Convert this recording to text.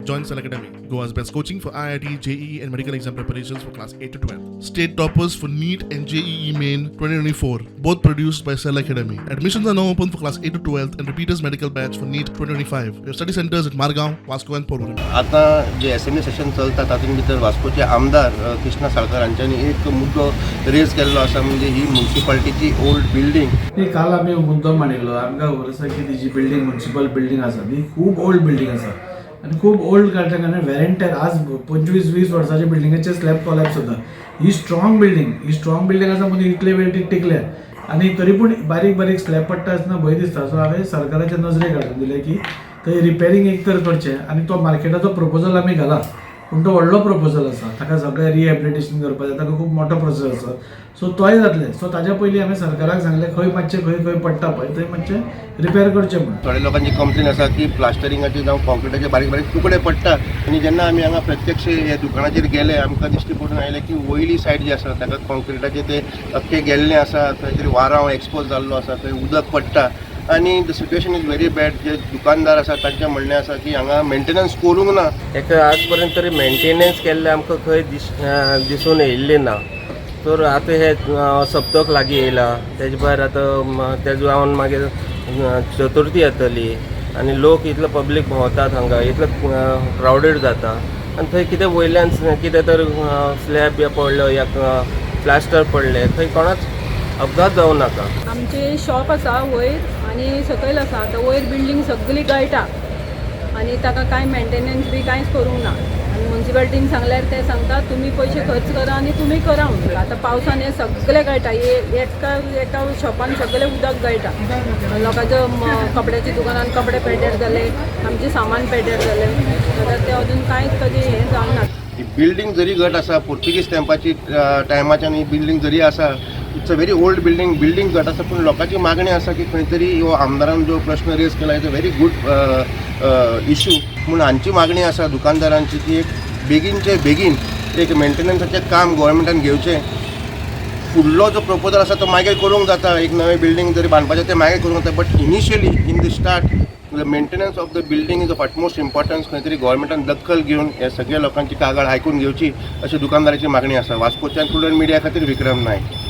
Join Cell Academy, Goa's best coaching for IIT, JEE, and medical exam preparations for class 8 to 12. State toppers for NEET and JEE Main 2024, both produced by Cell Academy. Admissions are now open for class 8 to 12 and repeaters medical batch for NEET 2025. We have study centers at Margao, Vasco, and Porvorim. आता जे assembly session चलता तातूंत भितर वास्कोचे आमदार कृष्णा साळकार हांच्यांनी एक मुद्दो raise केल्लो आसा, म्हणजे ही म्युनिसिपालिटीची ओल्ड बिल्डींग. काल आमी मुद्दो मांडिल्लो. आमकां खबर आसा की ती जी बिल्डींग म्युनिसिपल बिल्डींग आसा ती खूब ओल्ड बिल्डींग आसा आनी खूब ओल्ड कारणान वेरेंटेर आज 25-20 वर्सांच्या बिल्डिंगेचे स्लॅब कॉलॅप्स जाता. ही स्ट्रॉंग बिल्डींग आसा म्हणून इतले वेळ ती टिकल्या आनी तरी पूण बारीक बारीक स्लॅब पडटा आसतना भंय दिसता. सो हांवें सरकाराच्या नजरेक हाडून दिलें की थंय रिपेरींग एक तर करचें आनी तो मार्केटाचो प्रपोजल आमी घाला. पूण तो व्हडलो प्रपोजल आसा, ताका सगळें रिहॅबिलिटेशन करपाक जाय, ताका खूब मोठो प्रोसेस आसा. सो तोय जातलें. सो ताच्या पयलीं हांवें सरकाराक सांगलें खंय मातशें खंय पडटा पळय थंय मातशें रिपेर करचें म्हणून. थोड्या लोकांची कंप्लेन आसा की प्लास्टरिंगाचे जावं कॉन्क्रिटाचे बारीक बारीक तुकडे पडटा आनी जेन्ना आमी हांगा प्रत्यक्ष ह्या दुकानाचेर गेले आमकां दिश्टी पडून आयलें की वयली सायड जी आसा ताका कॉन्क्रिटाचे ते अख्खे गेल्लें आसा, थंय तरी वारांव एक्सपोज जाल्लो आसा, थंय उदक पडटा आनी the situation is very bad. जे दुकानदार आसा तांचें म्हणणें आसा की हांगा मेंटेनन्स करूंक ना. ताका आज पर्यंत तरी मेंटेनन्स केल्लें आमकां खंय दिसून येयल्लें ना. तर आतां हे सप्तक लागीं येयला, तेजे भायर आतां तेजे जावन मागीर चतुर्थी येतली आनी लोक इतलो पब्लीक भोंवतात हांगा, इतलो क्रावडेड जाता आनी थंय कितें वयल्यान कितें तर स्लॅब पडलो या प्लास्टर पडले, थंय कोणाच अपघात जावं नाका. आमचे शॉप आसा वयर आनी सकयल आसा. आतां वयर बिल्डींग सगळी गळटा आनी ताका कांय मेंटेनन्स बी कांयच करूंक ना. आनी म्युनिसिपालिटीन सांगल्यार ते सांगता तुमी पयशे खर्च करा आनी तुमी करा म्हणून. आतां पावसान हे सगळे गळटा. एका शॉपान सगळें उदक गळटा. लोकांच्या कपड्याच्या दुकानान कपडे पेड्डेर जाले, आमचें सामान पेड्डेर जालें. जाल्यार ते अजून कांयच ताजें हें जावंक ना. ही बिल्डींग जरी घट आसा, पोर्तुगीज टायमाच्यान ही बिल्डींग जरी आसा, it's a very old building घट आसा, पूण लोकांची मागणी आसा की खंय तरी हो आमदारान जो प्रश्न रेज केला is a very good issue. म्हणून हांची मागणी आसा दुकानदारांची की एक बेगीनचे बेगीन एक मेंटेनन्साचें काम गोवोरमेंटान घेवचें. फुडलो जो प्रपोजल आसा तो मागीर करूंक जाता. एक नवें बिल्डींग जरी बांदपाचें तें मागीर करूंक जाता, but initially in the start the maintenance of the building is of utmost importance. खंय तरी गोवोरमेंटान दखल घेवन ह्या सगळ्या लोकांची कागाळ आयकून घेवची अशी दुकानदाराची मागणी आसा. वास्कोच्यान प्रुडंट मिडिया खातीर विक्रम नायक.